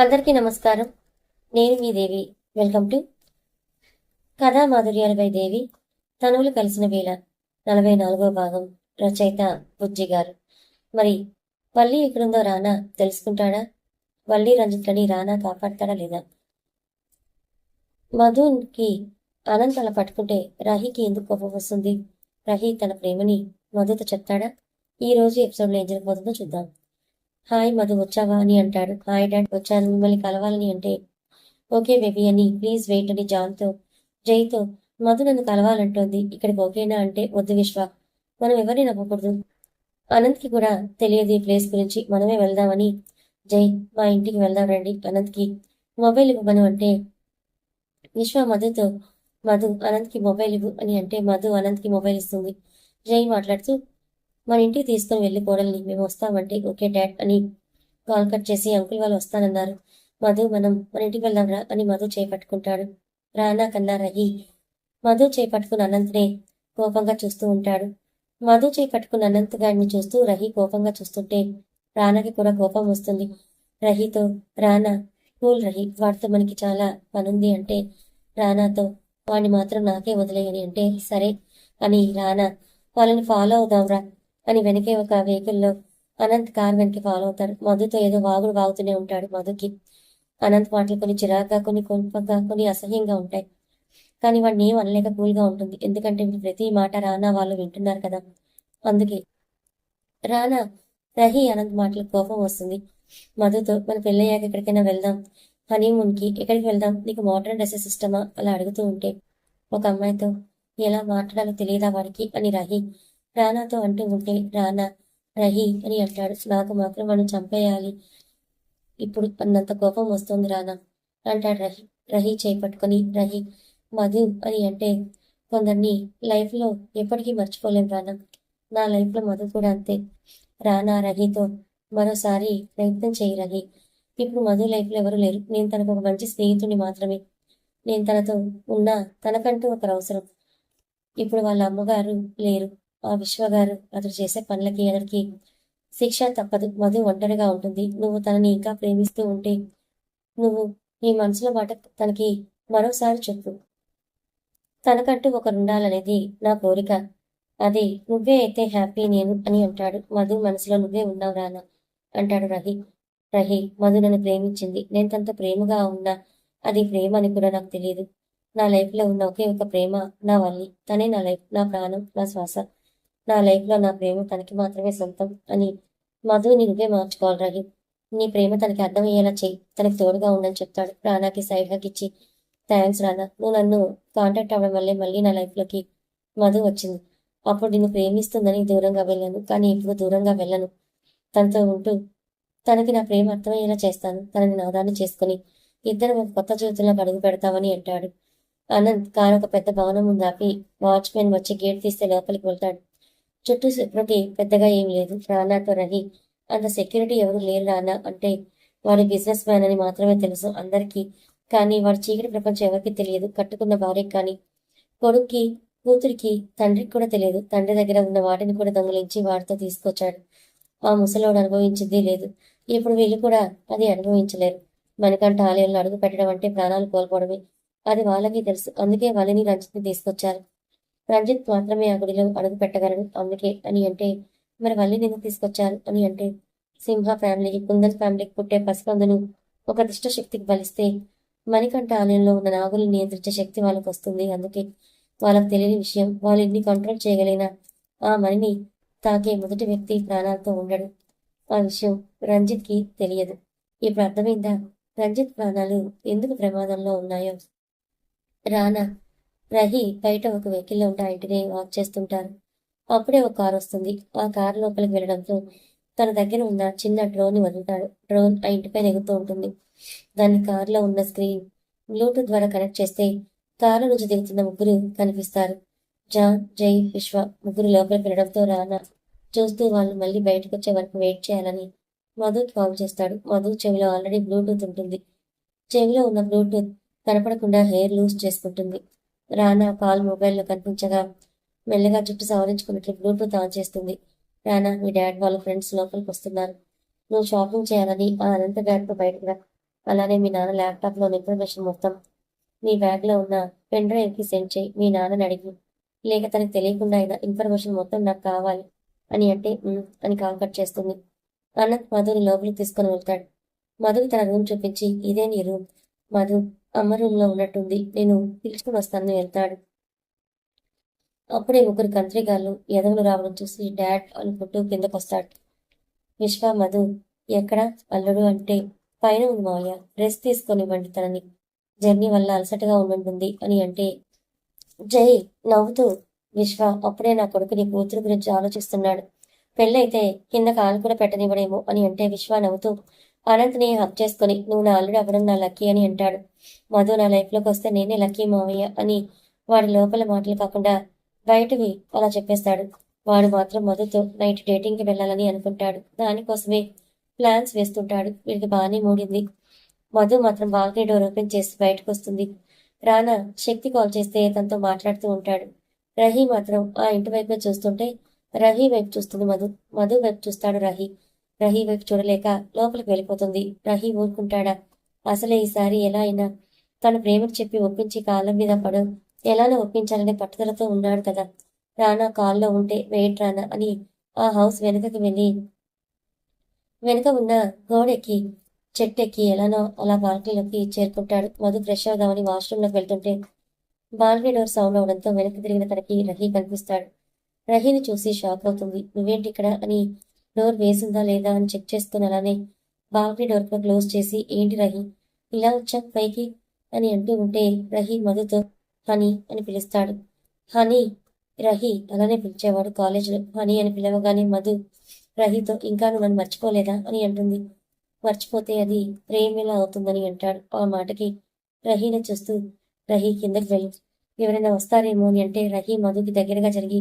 అందరికీ నమస్కారం. నేను మీ దేవి. వెల్కమ్ టు కథా మాధుర్యాలపై దేవి. తనువులు కలిసిన వేళ 44వ భాగం. రచయిత బుజ్జి గారు. మరి వల్లి ఎక్కడుందో రానా తెలుసుకుంటాడా? వల్లి రంజిత్లని రానా కాపాడతాడా లేదా? మధుకి అనంత్ అలా పట్టుకుంటే రాహికి ఎందుకు కోపం వస్తుంది? రాహి తన ప్రేమని మధుతో చెప్తాడా? ఈ రోజు ఎపిసోడ్లో ఏం జరగబోతుందో చూద్దాం. హాయ్ మధు, వచ్చావా అని అంటాడు. హాయ్ డాడ్, వచ్చాను, మిమ్మల్ని కలవాలని అంటే ఓకే బేబీ అని ప్లీజ్ వెయిట్ అని జైతో మధు నన్ను కలవాలంటోంది, ఇక్కడికి ఓకేనా అంటే వద్దు విశ్వ, మనం ఎవరిని నమ్మకూడదు, అనంత్కి కూడా తెలియదు ఈ ప్లేస్ గురించి, మనమే వెళ్దామని జై మా ఇంటికి వెళ్దాం రండి, అనంత్కి మొబైల్ ఇవ్వమను అంటే విశ్వ మధు అనంత్కి మొబైల్ ఇవ్వు అని అంటే మధు అనంత్కి మొబైల్ ఇస్తుంది. జై మాట్లాడుతూ మన ఇంటికి తీసుకొని వెళ్ళి కోడల్ని, మేము వస్తామంటే ఓకే డాడ్ అని కాల్ కట్ చేసి అంకుల్ వాళ్ళు వస్తానన్నారు. మధు మనం మన ఇంటికి వెళ్దాంరా అని మధు చేపట్టుకుంటాడు. రానా కన్నా రహి మధు చేపట్టుకున్న అనంత్నే కోపంగా చూస్తూ ఉంటాడు. మధు చేపట్టుకున్న అనంత్ గారిని చూస్తూ రహి కోపంగా చూస్తుంటే రానాకి కూడా కోపం వస్తుంది. రహితో రానా కూల్ రహి, వాడితో మనకి చాలా పనుంది అంటే రానాతో వాడిని మాత్రం నాకే వదిలేయని అంటే సరే అని రానా వాళ్ళని ఫాలో అవుదాంరా అని వెనకే ఒక వెహికల్లో అనంత్ కార్ వెనక్కి ఫాలో అవుతారు. మధుతో ఏదో వాగుడు వాగుతూనే ఉంటాడు. మధుకి అనంత్ మాటలు కొన్ని చిరాగ్గా, కొన్ని కొంపగా, కొన్ని అసహ్యంగా ఉంటాయి. కానీ వాడిని ఏం అనలేక కూల్గా ఉంటుంది. ఎందుకంటే ప్రతి మాట రానా వాళ్ళు వింటున్నారు కదా. అందుకే రానా రహి అనంత్ మాటలు కోపం వస్తుంది. మధుతో మన పెళ్ళయ్యాక ఎక్కడికైనా వెళ్దాం, హనీమూన్కి ఎక్కడికి వెళ్దాం, నీకు మోడర్న్ డ్రెస్సెస్ ఇష్టమా అలా అడుగుతూ ఉంటే ఒక అమ్మాయితో ఎలా మాట్లాడాలో తెలియదా వాడికి అని రహి రానాతో అంటూ ఉంటే రానా రహి అని అంటాడు. నాకు మాత్రం వాడిని చంపేయాలి ఇప్పుడు అన్నంత కోపం వస్తుంది రానా అంటాడు. రహి చేపట్టుకొని రహి మధు అని అంటే కొందరిని లైఫ్లో ఎప్పటికీ మర్చిపోలేం రానా. నా లైఫ్లో మధు కూడా అంతే. రానా రహితో మరోసారి ప్రయత్నం చేయి రహి. ఇప్పుడు మధు లైఫ్లో ఎవరు లేరు. నేను తనకు ఒక మంచి స్నేహితుడిని మాత్రమే. నేను తనతో ఉన్నా తనకంటూ ఒకరు అవసరం. ఇప్పుడు వాళ్ళ అమ్మగారు లేరు. ఆ విశ్వగారు అతడు చేసే పనులకి అతడికి శిక్ష తప్పదు. మధు ఒంటరిగా ఉంటుంది. నువ్వు తనని ఇంకా ప్రేమిస్తూ ఉంటే నువ్వు నీ మనసులో మాట తనకి మరోసారి చెప్పు. తనకంటూ ఒకరుండాలనేది నా కోరిక. అది నువ్వే అయితే హ్యాపీ నేను అని అంటాడు. మధు మనసులో నువ్వే ఉన్నావు రానా అంటాడు రహి మధు నన్ను ప్రేమించింది. నేను తనతో ప్రేమగా ఉన్నా అది ప్రేమ అని కూడా నాకు తెలియదు. నా లైఫ్లో ఉన్న ఒకే ఒక ప్రేమ నా వల్లి. తనే నా లైఫ్, నా ప్రాణం, నా శ్వాస. నా లైఫ్లో నా ప్రేమ తనకి మాత్రమే సొంతం అని మధుని నువ్వే మార్చుకోవాలి రహి. నీ ప్రేమ తనకి అర్థమయ్యేలా చెయ్యి, తనకి తోడుగా ఉండని చెప్తాడు. రానాకి సైడ్ హక్ ఇచ్చి థ్యాంక్స్ రానా, నువ్వు నన్ను కాంటాక్ట్ అవ్వడం వల్లే మళ్ళీ నా లైఫ్లోకి మధు వచ్చింది. అప్పుడు నిన్ను ప్రేమిస్తుందని దూరంగా వెళ్ళాను, కానీ ఇప్పుడు దూరంగా వెళ్ళను. తనతో ఉంటూ తనకి నా ప్రేమ అర్థమయ్యేలా చేస్తాను. తనని నాదాన్ని చేసుకుని ఇద్దరం ఒక కొత్త జీవితంలోకి అడుగు పెడతామని అంటాడు. అనంత్ కారు ఒక పెద్ద భవనం ముందు ఆపి వాచ్మెన్ వచ్చి గేట్ తీస్తే లోపలికి వెళ్తాడు. చుట్టూ సెక్యూరిటీ పెద్దగా ఏం లేదు. రానాతో రహి అంత సెక్యూరిటీ ఎవరు లేరు రానా అంటే వాడి బిజినెస్ మ్యాన్ అని మాత్రమే తెలుసు అందరికీ. కానీ వాడి చీకటి ప్రపంచం ఎవరికి తెలియదు. కట్టుకున్న భార్యకి కానీ, కొడుక్కి, కూతురికి, తండ్రికి కూడా తెలియదు. తండ్రి దగ్గర ఉన్న వాటిని కూడా దొంగిలించి వాడితో తీసుకొచ్చాడు. ఆ ముసలోడు అనుభవించింది లేదు. ఇప్పుడు వీళ్ళు కూడా అది అనుభవించలేరు. మణికంఠ ఆలయంలో అడుగు పెట్టడం అంటే ప్రాణాలు కోల్పోవడమే. అది వాళ్ళకి తెలుసు. అందుకే వాళ్ళని రంజిత్ని తీసుకొచ్చారు. రంజిత్ మాత్రమే ఆ గుడిలో అడుగు పెట్టగలడు. అందుకే అని అంటే మరి వల్లిని ఎందుకు తీసుకొచ్చారు అని అంటే సింహ ఫ్యామిలీకి, కుందన్ ఫ్యామిలీకి పుట్టే పసికందును ఒక దుష్ట శక్తికి బలిస్తే మణికంఠ ఆలయంలో ఉన్న నాగుల్ని నియంత్రించే శక్తి వాళ్ళకి వస్తుంది. అందుకే వాళ్ళకి తెలియని విషయం, వాళ్ళు ఎన్ని కంట్రోల్ చేయగలిగిన ఆ మణిని తాకే మొదటి వ్యక్తి ప్రాణాలతో ఉండడు. ఆ విషయం రంజిత్కి తెలియదు. ఇప్పుడు అర్థమైందా రంజిత్ ప్రాణాలు ఎందుకు ప్రమాదంలో ఉన్నాయో. రానా రహి బయట ఒక వెహికల్లో ఉంటే ఆ ఇంటిని వాక్ చేస్తుంటారు. అప్పుడే ఒక కారు వస్తుంది. ఆ కారు లోపలికి వెళ్ళడంతో తన దగ్గర ఉన్న చిన్న డ్రోన్ వదులుతాడు. డ్రోన్ ఆ ఇంటిపై ఎగుతూ ఉంటుంది. దాని కారులో ఉన్న స్క్రీన్ బ్లూటూత్ ద్వారా కనెక్ట్ చేస్తే కారు నుంచి దిగుతున్న ముగ్గురు కనిపిస్తారు. జాన్, జై, విశ్వ ముగ్గురు లోపలికి వెళ్ళడంతో రానా చూస్తూ వాళ్ళు మళ్ళీ బయటకు వచ్చే వరకు వెయిట్ చేయాలని మధుకి కాల్ చేస్తాడు. మధు చెవిలో ఆల్రెడీ బ్లూటూత్ ఉంటుంది. చెవిలో ఉన్న బ్లూటూత్ కనపడకుండా హెయిర్ లూజ్ చేసుకుంటుంది. రానా కాల్ మొబైల్లో కనిపించగా మెల్లగా జుట్టు సవరించుకున్నట్లు బ్లూటూత్ ఆన్ చేస్తుంది. రానా, మీ డాడ్ వాళ్ళ ఫ్రెండ్స్ లోపలికి వస్తున్నారు. నువ్వు షాపింగ్ చేయాలని ఆ అనంత డాడ్తో బయటకు రా అలానే మీ నాన్న ల్యాప్టాప్లో ఇన్ఫర్మేషన్ మొత్తం నీ బ్యాగ్లో ఉన్న పెన్ డ్రైవ్కి సెండ్ చేయి. మీ నాన్నని అడిగి లేక తనకు తెలియకుండా అయినా ఇన్ఫర్మేషన్ మొత్తం నాకు కావాలి అని అంటే అని కాల్ కట్ చేస్తుంది. అనంత్ మధుని లోపలికి తీసుకొని వెళ్తాడు. మధుకి తన రూమ్ చూపించి ఇదే నీ రూమ్, మధు అమ్మ రూమ్లో ఉన్నట్టుంది, నేను పిలుచుకుని వస్తానని వెళ్తాడు. అప్పుడే ముగ్గురు కంత్రిగాళ్ళు ఎదవులు రావడం చూసి డాడ్ అనుకుంటూ కిందకొస్తాడు. విశ్వ మధు ఎక్కడ అల్లుడు అంటే పైన ఉంది మావయ్య, రెస్ట్ తీసుకొనివ్వండి తనని, జర్నీ వల్ల అలసటగా ఉండుంటుంది అని అంటే జై నవ్వుతూ విశ్వ అప్పుడే నా కొడుకు నీ కూతురు గురించి ఆలోచిస్తున్నాడు, పెళ్ళైతే కింద కాలు కూడా పెట్టనివ్వడేమో అని అంటే విశ్వ నవ్వుతూ అనంత్ని హక్ చేసుకుని నువ్వు నా అల్లుడు అవ్వడం నా లక్కీ అని అంటాడు. మధు నా లైఫ్లోకి వస్తే నేనే లక్కీ మావయ్య అని వాడి లోపల మాటలు కాకుండా బయటవి అలా చెప్పేస్తాడు. వాడు మాత్రం మధుతో నైట్ డేటింగ్కి వెళ్ళాలని అనుకుంటాడు. దానికోసమే ప్లాన్స్ వేస్తుంటాడు. వీడికి బాగానే మూడింది. మధు మాత్రం బాల్కనీ డోర్ ఓపెన్ చేసి బయటకు వస్తుంది. రానా శక్తి కాల్ చేస్తే తనతో మాట్లాడుతూ ఉంటాడు. రహీ మాత్రం ఆ ఇంటి వైపే చూస్తుంటే రహీ వైపు చూస్తుంది మధు. మధు వైపు చూస్తాడు రహీ. రహీ వైపు చూడలేక లోపలికి వెళ్ళిపోతుంది. రహీ ఊరుకుంటాడా? అసలే ఈసారి ఎలా అయినా తన ప్రేమకు చెప్పి ఒప్పించి కాళ్ళ మీద పడు ఎలానో ఒప్పించాలనే పట్టుదలతో ఉన్నాడు కదా. రానా కాల్లో ఉంటే వెయిట్ రానా అని ఆ హౌస్ వెనుకకి వెళ్ళి వెనుక ఉన్న గోడెక్కి చెట్టెక్కి ఎలానో అలా బాల్కనీలోకి చేరుకుంటాడు. మధు ఫ్రెష్ అవుదామని వాష్రూమ్లోకి వెళ్తుంటే బాల్కనీ డోర్ సౌండ్ అవడంతో వెనక్కి తిరిగిన తనకి రహీ కనిపిస్తాడు. రహీని చూసి షాక్ అవుతుంది. నువ్వేంటి ఇక్కడ అని డోర్ వేసిందా లేదా అని చెక్ చేసుకుని అలానే బాల్కనీ డోర్ క్లోజ్ చేసి ఏంటి రహీ ఇలా వచ్చా పైకి అని అంటూ ఉంటే రహీ మధుతో హనీ అని పిలుస్తాడు. హనీ రహీ అలానే పిలిచేవాడు కాలేజీలో. హనీ అని పిలవగానే మధు రహీతో ఇంకా నువ్వు నన్ను మర్చిపోలేదా అని అంటుంది. మర్చిపోతే అది ప్రేమేలా అవుతుందని అంటాడు. ఆ మాటకి రహీని చూస్తూ రహీ కిందకి వెళ్ళు, ఎవరైనా వస్తారేమో అని అంటే రహీ మధుకి దగ్గరగా జరిగి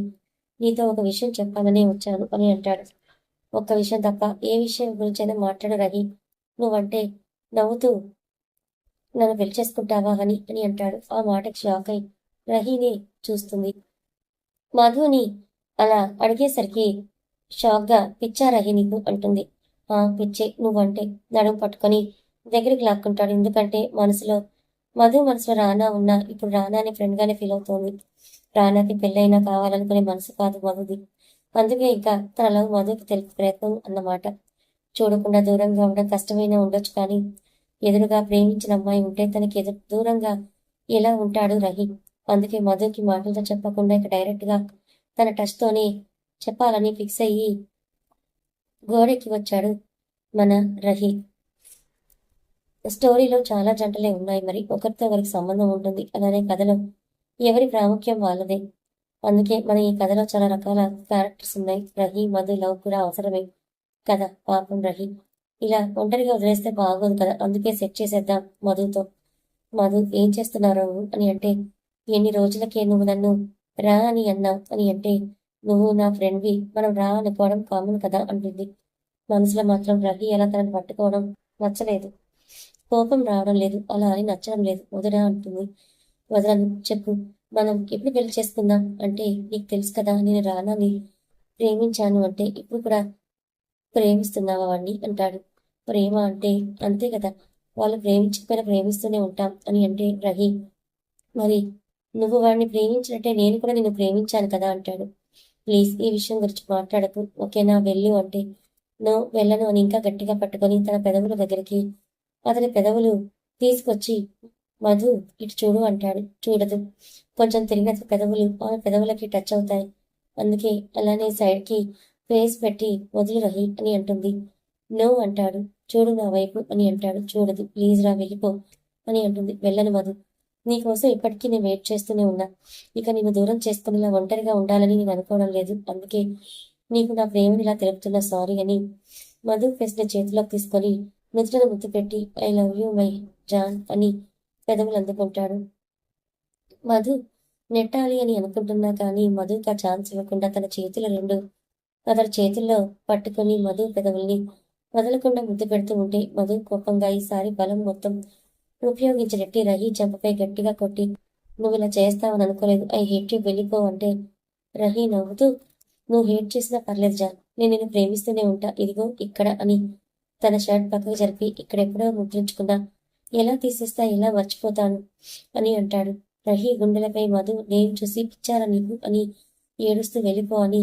నీతో ఒక విషయం చెప్పాలనే వచ్చాను అని అంటాడు. ఒక్క విషయం తప్ప ఏ విషయం గురించైనా మాట్లాడు రహీ, నువ్వంటే నవ్వుతూ నన్ను పెళ్లి చేసుకుంటావా అని అంటాడు. ఆ మాటకి షాక్ అయి రహీని చూస్తుంది. మధుని అలా అడిగేసరికి షాక్గా పిచ్చా రహీ నీకు అంటుంది. పిచ్చే నువ్వంటే నడుము పట్టుకొని దగ్గరికి లాక్కుంటాడు. ఎందుకంటే మధు మనసులో రానా ఉన్నా ఇప్పుడు రానాని ఫ్రెండ్గానే ఫీల్ అవుతోంది. రానాకి పెళ్ళైనా కావాలనుకునే మనసు కాదు మధుది. అందుకే ఇంకా తన లవ్ మధుకి తెలిపే ప్రయత్నం అన్నమాట. చూడకుండా దూరంగా ఉండడం కష్టమైనా ఉండొచ్చు, కానీ ఎదురుగా ప్రేమించిన అమ్మాయి ఉంటే తనకి దూరంగా ఎలా ఉంటాడు రహీ. అందుకే మధుకి మాటలతో చెప్పకుండా ఇక డైరెక్ట్గా తన టచ్తోనే చెప్పాలని ఫిక్స్ అయ్యి గోడెక్కి వచ్చాడు మన రహీ. స్టోరీలో చాలా జంటలే ఉన్నాయి, మరి ఒకరితో ఒకరికి సంబంధం ఉంటుంది. అలానే కథలో ఎవరి ప్రాముఖ్యం వాళ్ళదే. అందుకే మన ఈ కథలో చాలా రకాల క్యారెక్టర్స్ ఉన్నాయి. రహీ మధు లవ్ కూడా అవసరమే కదా. పాపం రహీ ఇలా ఒంటరిగా వదిలేస్తే బాగోదు కదా. అందుకే సెట్ చేసేద్దాం మధుతో. మధు ఏం చేస్తున్నారు అని అంటే ఎన్ని రోజులకే నువ్వు నన్ను రా అని అన్నావు అని అంటే నువ్వు నా ఫ్రెండ్వి, మనం రా అనుకోవడం కామన్ కదా అంటుంది. మనసులో మాత్రం రహీ అలా తనని పట్టుకోవడం నచ్చలేదు. కోపం రావడం లేదు, అలా అని నచ్చడం లేదు. వదినా అంటుంది. వదలను చెప్పు, మనం ఎప్పుడు పెళ్లి చేసుకుందాం అంటే నీకు తెలుసు కదా నేను రానాని ప్రేమించాను అంటే ఇప్పుడు కూడా ప్రేమిస్తున్నావా వాడిని అంటాడు. ప్రేమ అంటే అంతే కదా, వాళ్ళు ప్రేమించకపోయినా ప్రేమిస్తూనే ఉంటాం అని అంటే రహీ మరి నువ్వు వాడిని ప్రేమించినట్టే నేను కూడా నిన్ను ప్రేమించాను కదా అంటాడు. ప్లీజ్ ఈ విషయం గురించి మాట్లాడకు, ఓకేనా, వెళ్ళు అంటే నో వెళ్ళను అని ఇంకా గట్టిగా పట్టుకొని తన పెదవుల దగ్గరికి అతని పెదవులు తీసుకొచ్చి మధు ఇటు చూడు అంటాడు. చూడదు. కొంచెం తిరిగిన పెదవులు ఆమె పెదవులకి టచ్ అవుతాయి. అందుకే అలానే సైడ్కి ఫేస్ పెట్టి వదిలి రహి అని అంటుంది. నో అంటాడు. చూడు నా వైపు అని అంటాడు. చూడదు. ప్లీజ్ రా వెళ్ళిపో అని అంటుంది. వెళ్ళను మధు, నీకోసం ఇప్పటికీ నేను వెయిట్ చేస్తూనే ఉన్నా. ఇక నిన్ను దూరం చేసుకునేలా ఒంటరిగా ఉండాలని నేను అనుకోవడం లేదు. అందుకే నీకు నా ప్రేమని ఇలా తెలుపుతున్నా, సారీ అని మధు ఫేస్ని చేతిలోకి తీసుకొని నుదుటను ముద్దు పెట్టి ఐ లవ్ యూ మై జాన్ అని పెదవులు అందుకుంటాడు. మధు నెట్టాలి అని అనుకుంటున్నా కానీ మధుకి ఆ ఛాన్స్ ఇవ్వకుండా తన చేతులు రెండు అతని చేతుల్లో పట్టుకుని మధు పెదవుల్ని వదలకుండా ముద్దు పెడుతూ ఉంటే మధు కోపంగా ఈసారి బలం మొత్తం ఉపయోగించినట్టి రహీ చెంపపై గట్టిగా కొట్టి నువ్వు ఇలా చేస్తావని అనుకోలేదు, ఐ హేట్ యూ, వెళ్ళిపో అంటే రహీ నవ్వుతూ నువ్వు హేట్ చేసినా పర్లేదు జాన్, నేను నిన్ను ప్రేమిస్తూనే ఉంటా, ఇదిగో ఇక్కడ అని తన షర్ట్ పక్కకు జరిపి ఇక్కడెప్పుడో ముద్రించుకున్న ఎలా తీసేస్తా, ఎలా మర్చిపోతాను అని అంటాడు. రహీ గుండెలపై మధు నేను చూసి పిచ్చారా నీకు అని ఏడుస్తూ వెళ్ళిపో అని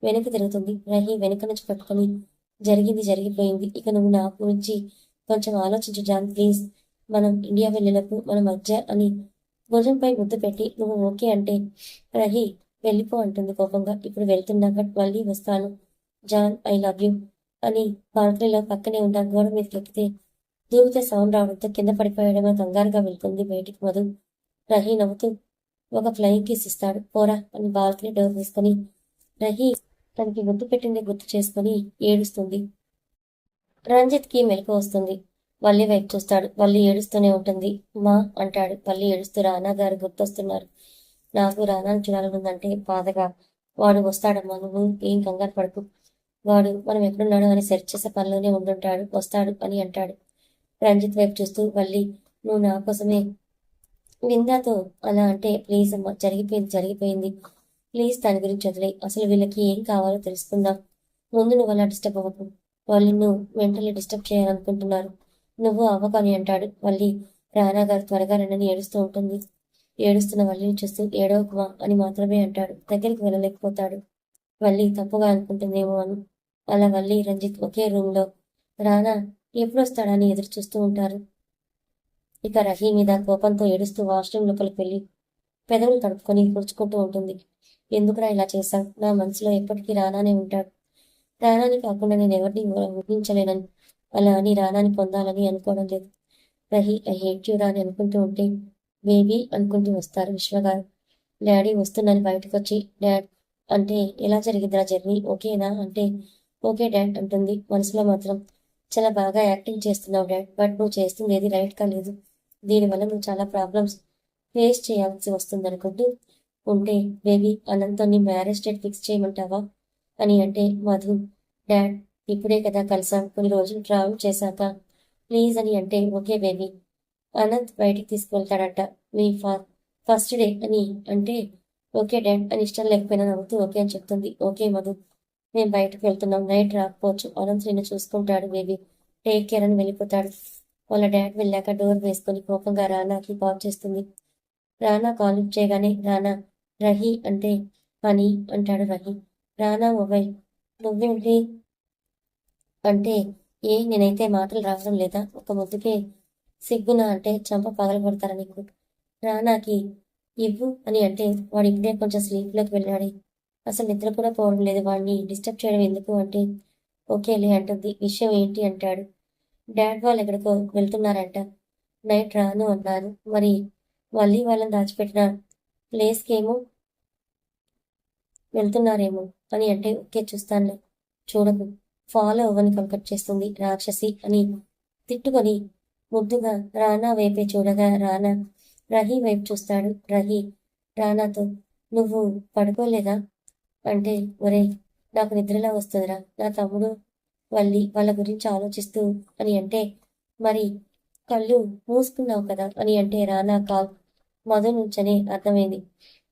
వెనక్కి తిరుగుతుంది. రహీ వెనక నుంచి పట్టుకొని జరిగింది జరిగిపోయింది. ఇక నువ్వు నా గురించి కొంచెం ఆలోచించు జాన్ ప్లీజ్. మనం ఇండియా వెళ్ళేలోపు మన మధ్య అని భుజంపై ముద్దు పెట్టి నువ్వు ఓకే అంటే రహీ వెళ్ళిపో అంటుంది కోపంగా. ఇప్పుడు వెళ్తున్నా బట్ మళ్ళీ వస్తాను జాన్ ఐ లవ్ యూ అని బాల్కనీలో పక్కనే ఉన్న గోడ మీదకి ఎక్కితే దూకితే సౌండ్ రావడంతో కింద పడిపోయడమే కంగారుగా వెళ్తుంది బయటికి మధు. రహీ నవ్వుతూ ఒక ఫ్లయింగ్ కిస్ ఇస్తాడు. పోరా అని బాల్కనీ డోర్ వేసుకొని రహీ తనకి ముద్దు పెట్టింది గుర్తు చేసుకుని ఏడుస్తుంది. రంజిత్కి మెలకు వస్తుంది. వల్లి వైపు చూస్తాడు. వల్లి ఏడుస్తూనే ఉంటుంది. మా అంటాడు. వల్లి ఏడుస్తూ రానా గారు గుర్తొస్తున్నారు. నాకు రానాను చూడాలనుందంటే బాధగా. వాడు వస్తాడమ్మా, నువ్వు ఏం కంగారు పడుకు. వాడు మనం ఎక్కడున్నాడు అని సెర్చ్ చేసే పనిలోనే ఉండుంటాడు, వస్తాడు అని అంటాడు. రంజిత్ వైపు చూస్తూ వల్లి నువ్వు నా కోసమే విందాతో అలా అంటే ప్లీజ్ అమ్మా, జరిగిపోయింది జరిగిపోయింది, ప్లీజ్ దాని గురించి వదిలే. అసలు వీళ్ళకి ఏం కావాలో తెలుసుకుందాం. ముందు నువ్వు అలా డిస్టర్బ్ అవ్వకు. వాళ్ళు నిన్ను మెంటల్లీ డిస్టర్బ్ చేయాలనుకుంటున్నారు. నువ్వు అవ్వకు అని అంటాడు. వల్లి రానా గారు త్వరగా రండని ఏడుస్తూ ఉంటుంది. ఏడుస్తున్న వల్లిని చూస్తూ ఏడవకుమా అని మాత్రమే అంటాడు. దగ్గరికి వెళ్ళలేకపోతాడు. వల్లి తప్పుగా అనుకుంటుందేమో అని. అలా వల్లి రంజిత్ ఒకే రూమ్లో రానా ఎప్పుడు వస్తాడని ఎదురు చూస్తూ ఉంటారు. ఇక రహీ మీద కోపంతో ఏడుస్తూ వాష్రూమ్ లోపలికి వెళ్ళి పెదవులు తడుపుకొని కూర్చుకుంటూ ఉంటుంది. ఎందుకురా ఇలా చేశావు? నా మనసులో ఎప్పటికీ రానానే ఉంటాడు. రానాని కాకుండా నేను ఎవరిని ఊహించలేనని, అలా అని రానాని పొందాలని అనుకోవడం లేదు. రహీ ఐ హేట్ యూ రా అని అనుకుంటూ ఉంటే బేబీ అనుకుంటూ వస్తారు విశ్వగారు. డాడీ వస్తుందని బయటకు వచ్చి డాడ్ అంటే ఎలా జరిగిందిరా జర్నీ, ఓకేనా అంటే ఓకే డాడ్ అంటుంది. మనసులో మాత్రం చాలా బాగా యాక్టింగ్ చేస్తున్నావు డాడ్, బట్ నువ్వు చేస్తుంది ఏది రైట్గా లేదు. దీనివల్ల నువ్వు చాలా ప్రాబ్లమ్స్ ఫేస్ చేయాల్సి వస్తుంది అనుకుంటూ ఉంటే బేబీ అనంతో నీ మ్యారేజ్ డేట్ ఫిక్స్ చేయమంటావా అని అంటే మధు డాడ్ ఇప్పుడే కదా కలిసాం, కొన్ని రోజులు ట్రావెల్ చేశాక ప్లీజ్ అని అంటే ఓకే బేబీ. అనంత్ బయటికి తీసుకువెళ్తాడట మీ ఫస్ట్ డే అని అంటే ఓకే డాడ్ అని ఇష్టం లేకపోయినా నవ్వుతూ ఓకే అని చెప్తుంది. ఓకే మధు, మేము బయటకు వెళ్తున్నాం, నైట్ రాకపోవచ్చు, అనంత్ నిన్ను చూసుకుంటాడు బేబీ, టేక్ కేర్ అని వెళ్ళిపోతాడు. వాళ్ళ డాడ్ వెళ్ళాక డోర్ వేసుకొని కోపంగా రానాకి కాల్ చేస్తుంది. రానా కాల్ లిఫ్ట్ చేయగానే రానా రహీ అంటే అని అంటాడు రహీ. రానా మొబైల్ నువ్వేంటి అంటే నేనైతే మాటలు రావడం లేదా, ఒక ముద్దుకే సిగ్గునా అంటే చంప పగలగొడతారా నీకు. రానాకి ఇవ్వు అని అంటే వాడు ఇప్పుడే కొంచెం స్లీప్లోకి వెళ్ళాడు, అసలు నిద్ర కూడా పోవడం లేదు, వాడిని డిస్టర్బ్ చేయడం ఎందుకు అంటే ఓకేలే అంటుంది. విషయం ఏంటి అంటాడు. డాడ్ వాళ్ళు ఎక్కడికో వెళ్తున్నారంట, నైట్ రాను అన్నారు, మరి మళ్ళీ వాళ్ళని దాచిపెట్టిన ప్లేస్కి ఏమో వెళ్తున్నారేమో అని అంటే ఓకే చూస్తానులే, చూడకు, ఫాలో అవ్వని కంకట్ చేస్తుంది రాక్షసి అని తిట్టుకొని ముద్దుగా రానా వైపే చూడగా రానా రహీ వైపు చూస్తాడు. రహీ రానాతో నువ్వు పడుకోలేదా అంటే ఒరే నాకు నిద్రలా వస్తుందిరా, నా తమ్ముడు వాళ్ళ గురించి ఆలోచిస్తూ అని అంటే మరి కళ్ళు మూసుకున్నావు కదా అని అంటే రానా కాల్ మధు నుంచనే అర్థమైంది.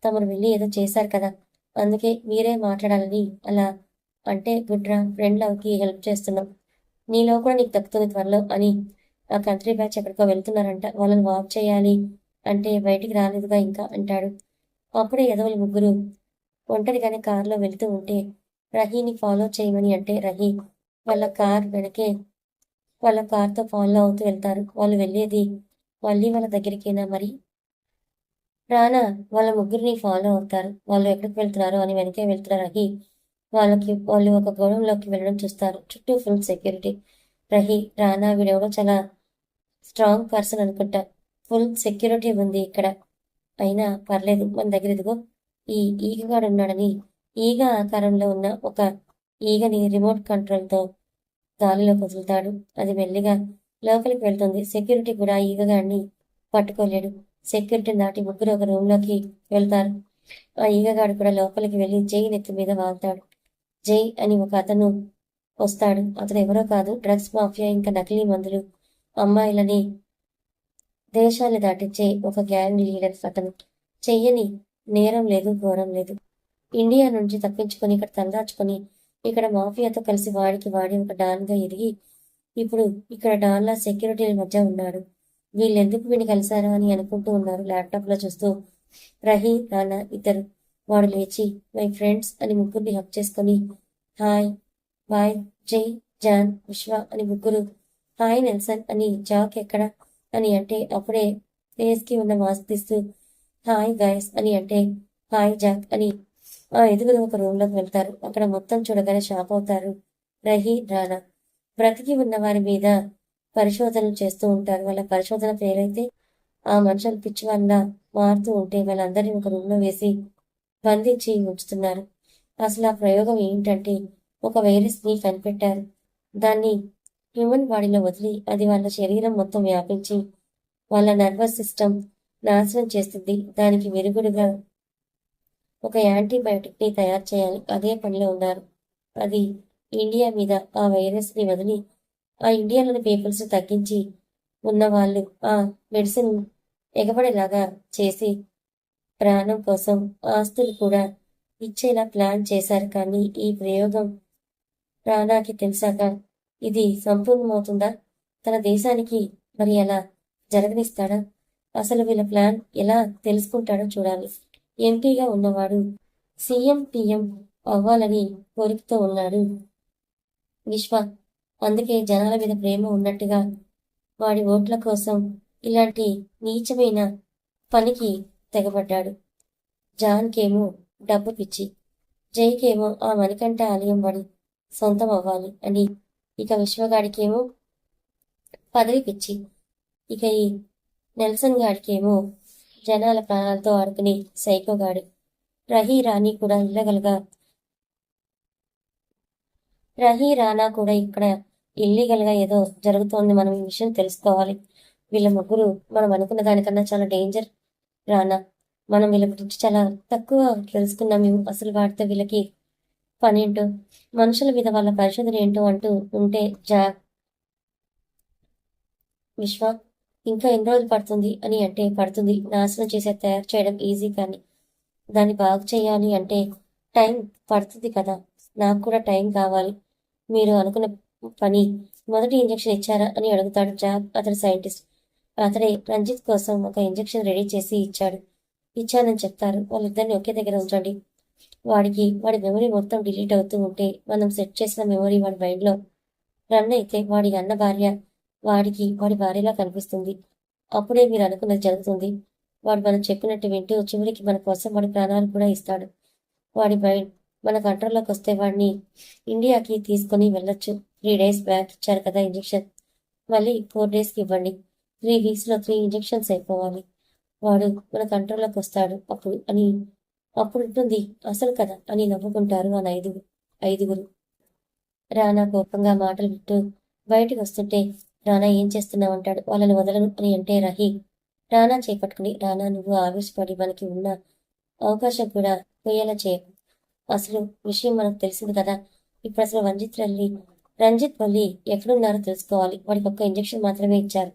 తమరు వెళ్ళి ఏదో చేశారు కదా, అందుకే మీరే మాట్లాడాలని అలా అంటే గుడ్రా, ఫ్రెండ్ లవ్కి హెల్ప్ చేస్తున్నాం, నీలో కూడా నీకు దక్కుతుంది త్వరలో అని. ఆ కంట్రీ బ్యాచ్ ఎక్కడికో వెళ్తున్నారంట, వాళ్ళని వాక్ చేయాలి అంటే బయటికి రాలేదుగా ఇంకా అంటాడు. అప్పుడే ఎదవలు ముగ్గురు ఒంటరిగానే కారులో వెళ్తూ ఉంటే రహీని ఫాలో చేయమని అంటే రహీ వాళ్ళ కార్ వెనకే వాళ్ళ కార్తో ఫాలో అవుతూ వెళ్తారు. వాళ్ళు వెళ్ళేది మళ్ళీ వాళ్ళ దగ్గరికేనా మరి. రానా వాళ్ళ ముగ్గురిని ఫాలో అవుతారు. వాళ్ళు ఎక్కడికి వెళ్తున్నారు అని వెనకే వెళ్తున్నారు రహీ. వాళ్ళు ఒక గోడంలోకి వెళ్ళడం చూస్తారు. చుట్టూ ఫుల్ సెక్యూరిటీ. రహీ రానా వీడెవడో చాలా స్ట్రాంగ్ పర్సన్ అనుకుంటా, ఫుల్ సెక్యూరిటీ ఉంది ఇక్కడ, అయినా పర్లేదు మన దగ్గర ఇదిగో ఈ ఈగగాడు ఉన్నాడని ఈగ ఆకారంలో ఉన్న ఒక ఈగని రిమోట్ కంట్రోల్తో గాలిలో వదులుతాడు. అది మెల్లిగా లోపలికి వెళ్తుంది. సెక్యూరిటీ కూడా ఈగగాడిని పట్టుకోలేడు. సెక్యూరిటీని దాటి ముగ్గురు ఒక రూమ్లోకి వెళ్తారు. ఆ ఈగగాడు కూడా లోపలికి వెళ్ళి జై నెత్తి మీద వాళ్తాడు. జై అని ఒక అతను వస్తాడు. అతను ఎవరో కాదు, డ్రగ్స్ మాఫియా ఇంకా నకిలీ మందులు అమ్మాయిలని దేశాలు దాటించే ఒక గ్యాంగ్ లీడర్ అతను. చెయ్యని నేరం లేదు, ఘోరం లేదు. ఇండియా నుంచి తప్పించుకొని ఇక్కడ తలదాచుకొని ఇక్కడ మాఫియాతో కలిసి వాడి ఒక డాన్గా ఎదిగి ఇప్పుడు ఇక్కడ డాన్ల సెక్యూరిటీల మధ్య ఉన్నాడు. వీళ్ళెందుకు వీడిని కలిశారా అని అనుకుంటూ ఉన్నారు ల్యాప్టాప్లో చూస్తూ. రహీ, రానా ఇద్దరు. వాడు లేచి మై ఫ్రెండ్స్ అని ముగ్గురిని హక్ చేసుకొని హాయ్ బాయ్ జై జాన్ విశ్వ అని ముగ్గురు. హాయ్ నెల్సన్ అని జాక్ ఎక్కడ అని అంటే అప్పుడే ఫేస్కి ఉన్న మాస్క్ తీస్తూ హాయ్ గైస్ అని అంటే హాయ్ జాక్ అని ఆ ఐదుగురు ఒక రూమ్లోకి వెళ్తారు. అక్కడ మొత్తం చూడగానే షాక్ అవుతారు రహీ, రానా. బ్రతికి ఉన్న వారి మీద పరిశోధనలు చేస్తూ ఉంటారు. వాళ్ళ పరిశోధన పేరైతే ఆ మనుషులు పిచ్చి వల్ల మారుతూ ఉంటే వాళ్ళందరినీ ఒక రూమ్లో వేసి బంధించి ఉంచుతున్నారు. అసలు ఆ ప్రయోగం ఏంటంటే ఒక వైరస్ని కనిపెట్టారు. దాన్ని హ్యూమన్ బాడీలో వదిలి అది వాళ్ళ శరీరం మొత్తం వ్యాపించి వాళ్ళ నర్వస్ సిస్టమ్ నాశనం చేస్తుంది. దానికి విరుగుడుగా ఒక యాంటీబయాటిక్ని తయారు చేయాలి. అదే పనిలో ఉన్నారు. అది ఇండియా మీద ఆ వైరస్ని వదిలి ఆ ఇండియాలోని పీపుల్స్ తగ్గించి ఉన్నవాళ్ళు ఆ మెడిసిన్ ఎగబడేలాగా చేసి ప్రాణం కోసం ఆస్తులు కూడా ఇచ్చేలా ప్లాన్ చేశారు. కానీ ఈ ప్రయోగం రానాకి తెలిసాక ఇది సంపూర్ణమవుతుందా? తన దేశానికి మరి ఎలా జరగనిస్తాడా? అసలు వీళ్ళ ప్లాన్ ఎలా తెలుసుకుంటాడో చూడాలి. ఎంపీగా ఉన్నవాడు సీఎం పిఎం అవ్వాలని కోరికతో ఉన్నాడు విశ్వ. అందుకే జనాల మీద ప్రేమ ఉన్నట్టుగా వాడి ఓట్ల కోసం ఇలాంటి నీచమైన పనికి తెగబడ్డాడు. జాన్కేమో డబ్బు పిచ్చి, జైకేమో ఆ మణికంఠ ఆలయం వాడి సొంతం అవ్వాలి అని, ఇక విశ్వగాడికేమో పదవి పిచ్చి, ఇక ఈ నెల్సన్ గాడికేమో జనాల ప్రాణాలతో ఆడుకుని సైకోగాడు. రహీ రాణి కూడా రహీ రానా కూడా ఇక్కడ ఇల్లీగల్గా ఏదో జరుగుతోంది. మనం ఈ విషయం తెలుసుకోవాలి. వీళ్ళ ముగ్గురు మనం అనుకున్న దానికన్నా చాలా డేంజర్. రానా, మనం వీళ్ళ గురించి చాలా తక్కువ తెలుసుకున్నాం. మేము అసలు వాడితే వీళ్ళకి పనేంటో, మనుషుల మీద వాళ్ళ పరిశోధన ఏంటో అంటూ ఉంటే విశ్వ ఇంకా ఎన్ని రోజులు పడుతుంది అని అంటే పడుతుంది. నాశనం చేసే తయారు చేయడం ఈజీ, కానీ దాన్ని బాగు చేయాలి అంటే టైం పడుతుంది కదా. నాకు కూడా టైం కావాలి. మీరు అనుకున్న పని మొదటి ఇంజెక్షన్ ఇచ్చారా అని అడుగుతాడు జాక్. అతడు సైంటిస్ట్. అతడే రంజిత్ కోసం ఒక ఇంజెక్షన్ రెడీ చేసి ఇచ్చానని చెప్తారు. వాళ్ళిద్దరిని ఒకే దగ్గర ఉంచండి. వాడి మెమరీ మొత్తం డిలీట్ అవుతూ ఉంటే మనం సెట్ చేసిన మెమరీ వాడి మైండ్లో రన్ అయితే వాడి అన్న భార్య వాడి భార్యలా కనిపిస్తుంది. అప్పుడే మీరు అనుకున్నది జరుగుతుంది. వాడు మనం చెప్పినట్టు వింటూ చివరికి మన కోసం వాడి ప్రాణాలు కూడా ఇస్తాడు. వాడి మైండ్ మన కంట్రోల్లోకి వస్తే వాడిని ఇండియాకి తీసుకొని వెళ్ళొచ్చు. 3 days బ్యాక్ ఇచ్చారు కదా ఇంజెక్షన్, మళ్ళీ 4 daysకి ఇవ్వండి. 3 weeksలో 3 ఇంజెక్షన్స్ అయిపోవాలి. వాడు మన కంట్రోల్లోకి వస్తాడు అప్పుడు ఉంటుంది అసలు కదా అని నవ్వుకుంటారు ఆ ఐదుగురు. రానా కోపంగా మాటలు వింటూ బయటికి వస్తుంటే రానా ఏం చేస్తున్నావంటాడు. వాళ్ళని వదలను అని అంటే రహీ రానా చేపట్టుకుని, రానా నువ్వు ఆవేశపడి మనకి ఉన్న అవకాశం కూడా పోయేలా చేయకు. అసలు విషయం మనకు తెలిసింది కదా. ఇప్పుడు అసలు రంజిత్ వల్లి ఎక్కడున్నారో తెలుసుకోవాలి. వాడికి ఒక్క ఇంజెక్షన్ మాత్రమే ఇచ్చారు,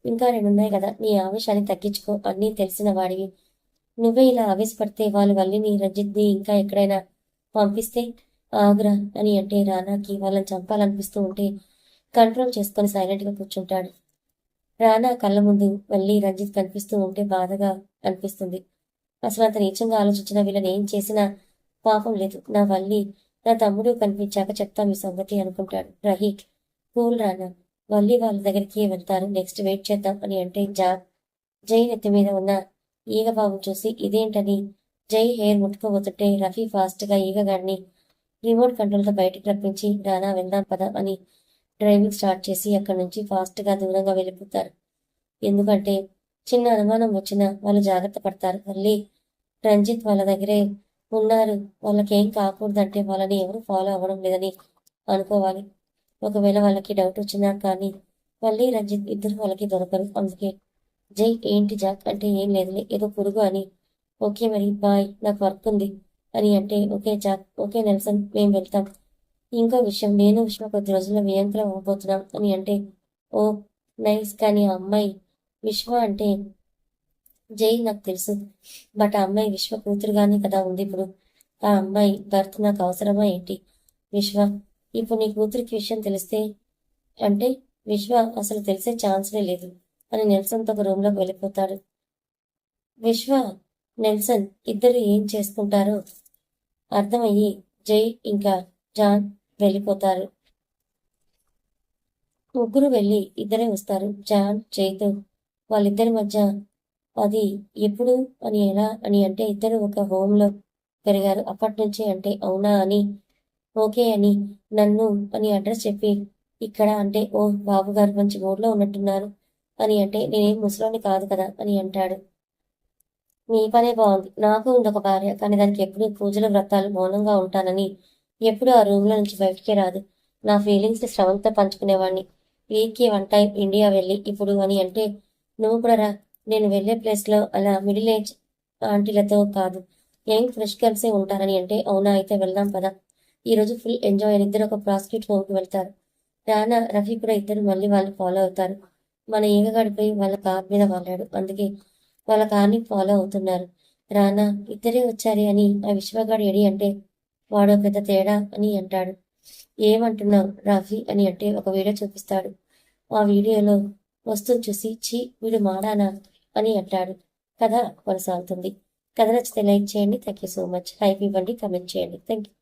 ఇంకా 2 ఉన్నాయి కదా. నీ ఆవేశాన్ని తగ్గించుకో. అన్నీ తెలిసిన వాడివి. నువ్వే ఇలా ఆవేశపడితే వాళ్ళు వల్లిని రంజిత్ని ఇంకా ఎక్కడైనా పంపిస్తే ఆగురా అని అంటే రానాకి వాళ్ళని చంపాలనిపిస్తూ ఉంటే కంట్రోల్ చేసుకొని సైలెంట్గా కూర్చుంటాడు. రానా కళ్ళ ముందు మళ్ళీ రంజిత్ కనిపిస్తూ ఉంటే బాధగా అనిపిస్తుంది. అసలు అంత నీచంగా ఆలోచించిన వీళ్ళని ఏం చేసినా పాపం లేదు. నా తమ్ముడు కనిపించాక చెప్తాం ఈ సంగతి అనుకుంటాడు. రహీ కూల్ రానా, వల్లి వాళ్ళ దగ్గరికి వెళ్తారు, నెక్స్ట్ వెయిట్ చేద్దాం అని అంటే జై నెత్తి మీద ఉన్న ఈగబాబు చూసి ఇదేంటని జై హెయిర్ ముట్టుకోబోతుంటే రఫీ ఫాస్ట్గా ఈగగాడిని రిమోట్ కంట్రోల్తో బయటికి రప్పించి రానా వెళ్దాం పద అని డ్రైవింగ్ స్టార్ట్ చేసి అక్కడి నుంచి ఫాస్ట్గా దూరంగా వెళ్ళిపోతారు. ఎందుకంటే చిన్న అనుమానం వచ్చినా వాళ్ళు జాగ్రత్త పడతారు. మళ్ళీ రంజిత్ వాళ్ళ దగ్గరే ఉన్నారు, వాళ్ళకేం కాకూడదంటే వాళ్ళని ఎవరు ఫాలో అవ్వడం లేదని అనుకోవాలి. ఒకవేళ వాళ్ళకి డౌట్ వచ్చినా కానీ మళ్ళీ రంజిత్ ఇద్దరు వాళ్ళకి దొరకరు. అందుకే జై ఏంటి జాక్ అంటే ఏం లేదులే, ఏదో పురుగు అని. ఓకే మరి బాయ్, నాకు వర్క్ ఉంది అని అంటే ఓకే జాక్, ఓకే నెల్సన్, మేము వెళ్తాం. ఇంకో విషయం, నేను విశ్వ కొద్ది రోజుల్లో వియంకులం అవ్వబోతున్నాం అని అంటే ఓ నైస్, కానీ ఆ అమ్మాయి విశ్వ అంటే జై నాకు తెలుసు, బట్ ఆ అమ్మాయి విశ్వ కూతురుగానే కదా ఉంది. ఇప్పుడు ఆ అమ్మాయి భర్త నాకు అవసరమా ఏంటి? విశ్వ ఇప్పుడు నీ కూతురికి విషయం తెలిస్తే అంటే విశ్వ అసలు తెలిసే ఛాన్స్లే లేదు. అని నెల్సన్తో ఒక రూమ్లోకి వెళ్ళిపోతాడు. విశ్వ, నెల్సన్ ఇద్దరు ఏం చేసుకుంటారో అర్థమయ్యి జై ఇంకా జాన్ వెళ్ళిపోతారు. ముగ్గురు వెళ్ళి ఇద్దరే వస్తారు. జాన్ జైతో వాళ్ళిద్దరి మధ్య అది ఎప్పుడు అని ఎలా అని అంటే ఇద్దరు ఒక హోమ్లో పెరిగారు. అప్పటి నుంచి అంటే అవునా అని ఓకే అని నన్ను అని అడ్రస్ చెప్పి ఇక్కడ అంటే ఓ బాబు గారు మంచి మూడ్లో ఉన్నట్టున్నారు అని అంటే నేనేం ముసలోని కాదు కదా అని అంటాడు. నీ పనే బాగుంది. నాకు ఉందొక భార్య, కానీ దానికి ఎప్పుడు పూజలు వ్రతాలు మౌనంగా ఉంటానని ఎప్పుడు ఆ రూమ్లో నుంచి బయటికే రాదు. నా ఫీలింగ్స్ శ్రవంతో పంచుకునేవాడిని. వీక్కి 1 టైం ఇండియా వెళ్ళి ఇప్పుడు అని అంటే నువ్వు కూడా రా. నేను వెళ్ళే ప్లేస్లో అలా మిడిల్ ఏజ్ ఆంటీలతో కాదు, యంగ్ ఫ్రెష్ గర్ల్సే ఉంటారని అంటే అవునా అయితే వెళ్దాం పదా. ఈరోజు ఫుల్ ఎంజాయ్ అని ఇద్దరు ఒక ప్రాస్టిట్యూట్ హోమ్కి వెళ్తారు. రానా రఫీ కూడా ఇద్దరు మళ్ళీ వాళ్ళు ఫాలో అవుతారు. మన ఈగగాడిపోయి వాళ్ళ కార్ మీద వాలాడు, అందుకే వాళ్ళ కార్ని ఫాలో అవుతున్నారు. రానా ఇద్దరే వచ్చారే అని ఆ విశ్వగాడు ఎడి అంటే వాడో పెద్ద తేడా అని అంటాడు. ఏమంటున్నావు రఫీ అని అంటే ఒక వీడియో చూపిస్తాడు. ఆ వీడియోలో వస్తువు చూసి చీ వీడు మాడానా అని అంటాడు. కథ కొనసాగుతుంది. కథ నచ్చితే లైక్ చేయండి. Thank you so much. Hype ఇవ్వండి, కమెంట్ చేయండి. Thank you.